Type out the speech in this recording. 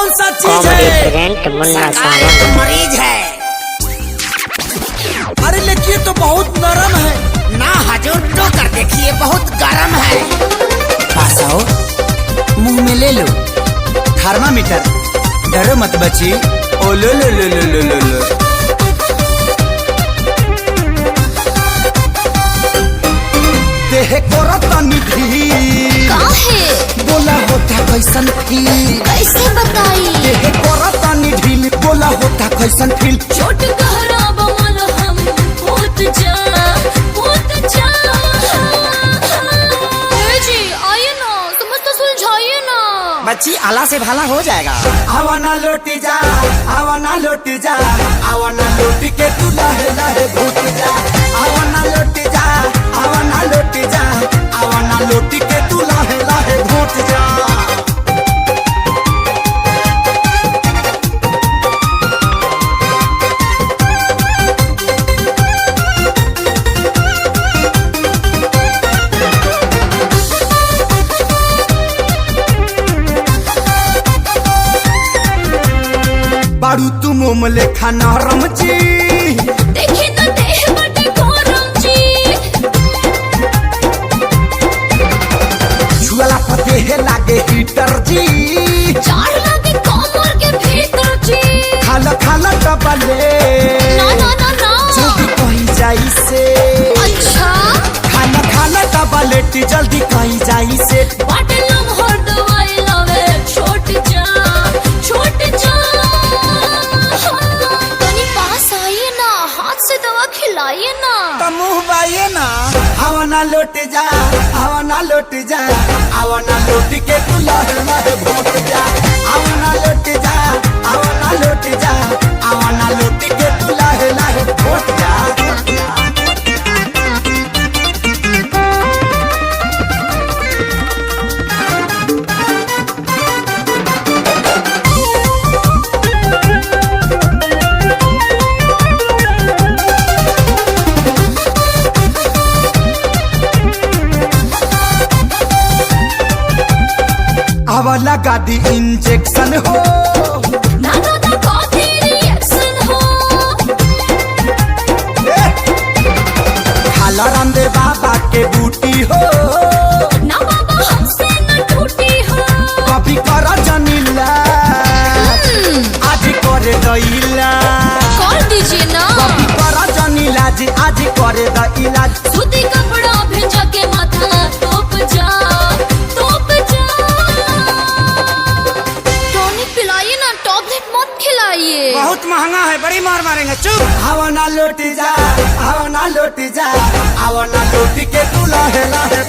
कौन सा चीज है? सरकार मरीज है। अरे लेकिन ये तो बहुत नरम है। ना हजूर तो कर देखिए, बहुत गर्म है। पास आओ, मुंह में ले लो थर्मामीटर। डरो मत बची। ओ लो लो लो लो लो लो लो। देह कोरता निधि काहे? बोला होता कैसन फील? कैसे बताई? देह कोरता निधि बोला होता कैसन फील? चोट गहरा बमल हम होत जा ए जी आइए ना, समझ सुलझाइए ना। बच्ची आला से भाला हो जाएगा। आवा ना लौट जा, आवा ना लौट जा, आवा ना लौट के तू लहे लहे भूत जा। आवा ना लौट जा, आवा ना लौट जा, आवा ना लौट के तू लहे लहे भूत जा। बारू तू मोम लेखा नरम जी। देखी तो देह बटे गरम जी। झुला पर देह लागे हीटर जी। चार लागे कमर के भीतर जी। खाला खाला डबले ना ना ना ना। जल्दी कहीं जाई से। अच्छा खाना खाना डबलेट जल्दी कहीं जाई से। बाटे लम्हर दवाई लावे छोट जा छोट जा। तनी पास आइए ना, हाथ से दवा खिलाइए ना। तो मुँह बाइए ना। आवा ना लौट जा, आवा ना लौट जा, आवा ना लौट के तू लहे लहे भूत जा। आवा ना लौट जा, आवा ना लौट जा, आवा ना लौट के तू लहे लहे भूत जा। आवा लगा दी इंजेक्शन हो। ना ना ना कॉफी रिएक्शन हो। खाला रामदेव बाबा के बूटी हो। ना बाबा हमसे न टूटी हो। कभी करा जनीला आज करे दैला। कर दीजिए ना। कभी करा जनीला जी आज करे दैला। सूती कपड़ा भेजा के माथा तोप जा तोप जा। टॉनिक पिलाइए ना, टॉबलेट मत खिलाइए। बहुत महंगा है, बड़ी मार मारेंगे। चुप। आवा ना लौट जा, आवा ना लौट जा, आवा ना लौट के तू लहे लहे